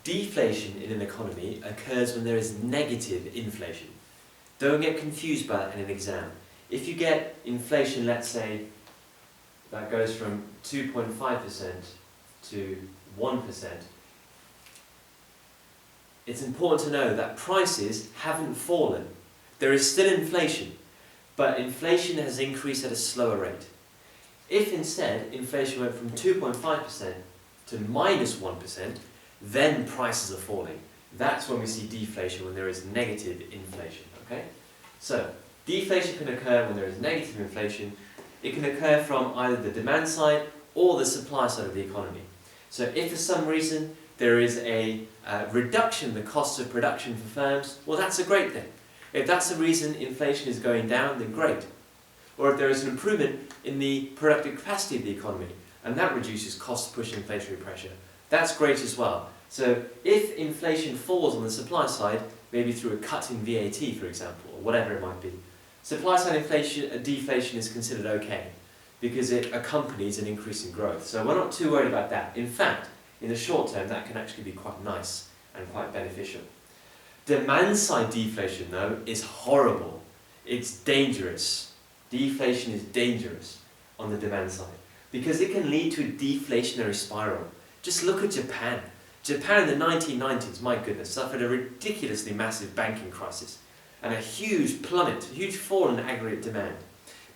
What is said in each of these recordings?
Deflation in an economy occurs when there is negative inflation. Don't get confused by that in an exam. If you get inflation, let's say, that goes from 2.5% to 1%, it's important to know that prices haven't fallen. There is still inflation, but inflation has increased at a slower rate. If instead inflation went from 2.5% to -1%, then prices are falling. That's when we see deflation, when there is negative inflation. Okay? So, deflation can occur when there is negative inflation. It can occur from either the demand side or the supply side of the economy. So if for some reason there is a reduction in the costs of production for firms, well, that's a great thing. If that's the reason inflation is going down, then great. Or if there is an improvement in the productive capacity of the economy, and that reduces costs pushing inflationary pressure, that's great as well. So if inflation falls on the supply side, maybe through a cut in VAT, for example, or whatever it might be, supply side deflation is considered okay, because it accompanies an increase in growth. So we're not too worried about that. In fact, in the short term, that can actually be quite nice and quite beneficial. Demand side deflation, though, is horrible. It's dangerous. Deflation is dangerous on the demand side, because it can lead to a deflationary spiral. Just look at Japan. Japan in the 1990s, my goodness, suffered a ridiculously massive banking crisis and a huge plummet, a huge fall in aggregate demand.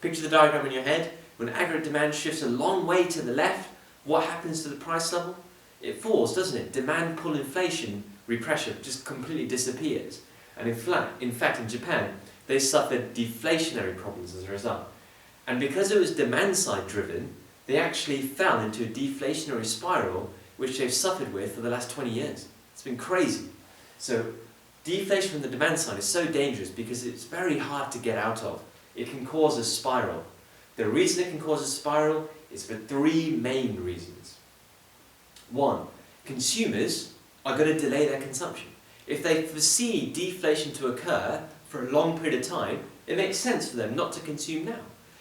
Picture the diagram in your head. When aggregate demand shifts a long way to the left, what happens to the price level? It falls, doesn't it? Demand pull inflation repression just completely disappears. And in fact, in Japan, they suffered deflationary problems as a result. And because it was demand side driven, they actually fell into a deflationary spiral, which they've suffered with for the last 20 years. It's been crazy. So deflation from the demand side is so dangerous because it's very hard to get out of. It can cause a spiral. The reason it can cause a spiral is for three main reasons. One, consumers are going to delay their consumption. If they foresee deflation to occur for a long period of time, it makes sense for them not to consume now.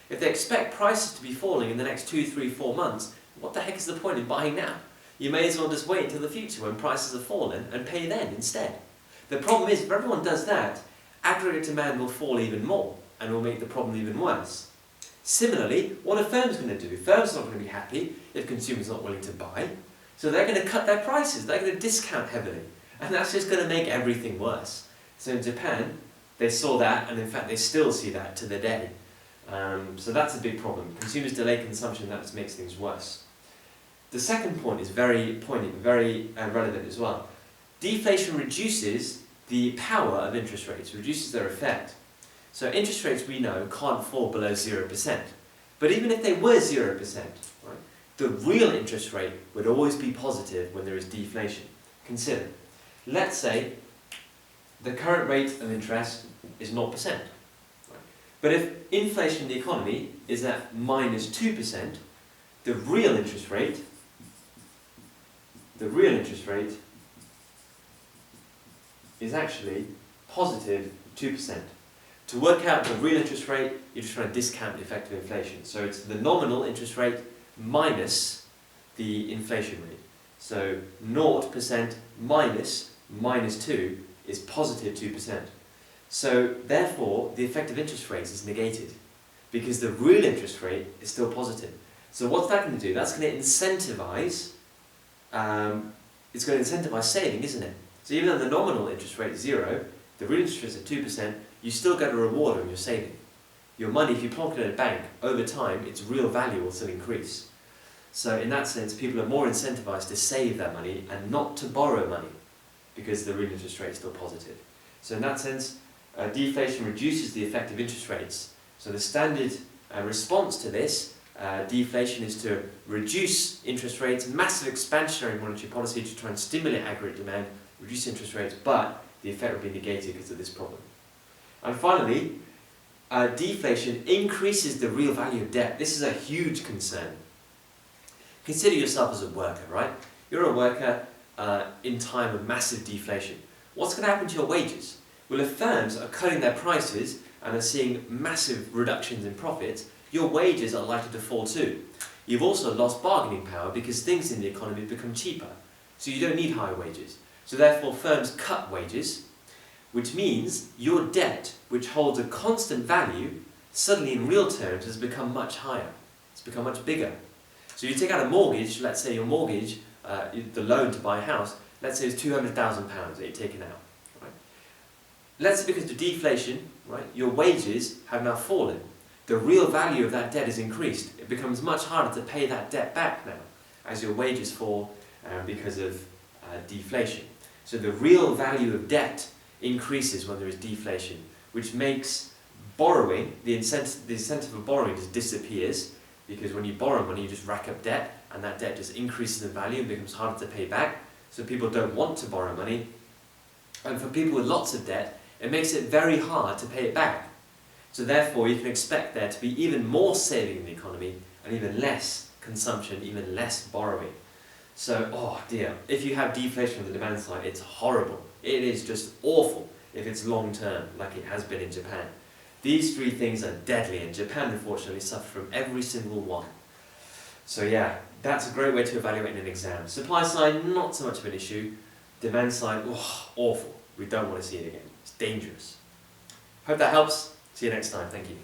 If they expect prices to be falling in the next 2, 3, 4 months, what the heck is the point in buying now? You may as well just wait until the future when prices have fallen and pay then instead. The problem is, if everyone does that, aggregate demand will fall even more and will make the problem even worse. Similarly, what are firms going to do? Firms are not going to be happy if consumers are not willing to buy, so they're going to cut their prices, they're going to discount heavily, and that's just going to make everything worse. So in Japan, they saw that, and in fact they still see that to the day. So that's a big problem. Consumers delay consumption, that just makes things worse. The second point is very poignant, very relevant as well. Deflation reduces the power of interest rates, reduces their effect. So interest rates, we know, can't fall below 0%. But even if they were 0%, right, the real interest rate would always be positive when there is deflation. Consider, let's say the current rate of interest is 0%. Right? But if inflation in the economy is at -2%, the real interest rate is actually positive 2%. To work out the real interest rate, you're just trying to discount the effect of inflation. So it's the nominal interest rate minus the inflation rate. So 0% minus -2 is positive 2%. So therefore, the effect of interest rates is negated because the real interest rate is still positive. So what's that going to do? That's going to incentivize saving, isn't it? So even though the nominal interest rate is 0, the real interest rate is at 2%, you still get a reward on your saving. Your money, if you plonk it in a bank, over time, its real value will still increase. So in that sense, people are more incentivized to save that money and not to borrow money because the real interest rate is still positive. So in that sense, deflation reduces the effect of interest rates. So the standard response to this deflation is to reduce interest rates, massive expansionary monetary policy to try and stimulate aggregate demand, reduce interest rates, but the effect will be negated because of this problem. And finally, deflation increases the real value of debt. This is a huge concern. Consider yourself as a worker, right? You're a worker in time of massive deflation. What's going to happen to your wages? Well, if firms are cutting their prices and are seeing massive reductions in profits, your wages are likely to fall too. You've also lost bargaining power because things in the economy become cheaper, so you don't need higher wages. So therefore firms cut wages, which means your debt, which holds a constant value, suddenly in real terms has become much higher. It's become much bigger. So you take out a mortgage, let's say your mortgage, the loan to buy a house, let's say it's £200,000 that you're taking out. Right? Let's say because of deflation, right, your wages have now fallen. The real value of that debt is increased. It becomes much harder to pay that debt back now as your wages fall because of deflation. So the real value of debt increases when there is deflation, which makes borrowing, the incentive of borrowing just disappears, because when you borrow money you just rack up debt and that debt just increases in value and becomes harder to pay back, so people don't want to borrow money. And for people with lots of debt, it makes it very hard to pay it back. So therefore you can expect there to be even more saving in the economy and even less consumption, even less borrowing. So, oh dear, if you have deflation on the demand side, it's horrible. It is just awful if it's long term, like it has been in Japan. These three things are deadly, and Japan unfortunately suffers from every single one. So yeah, that's a great way to evaluate in an exam. Supply side, not so much of an issue. Demand side, oh, awful. We don't want to see it again. It's dangerous. Hope that helps. See you next time. Thank you.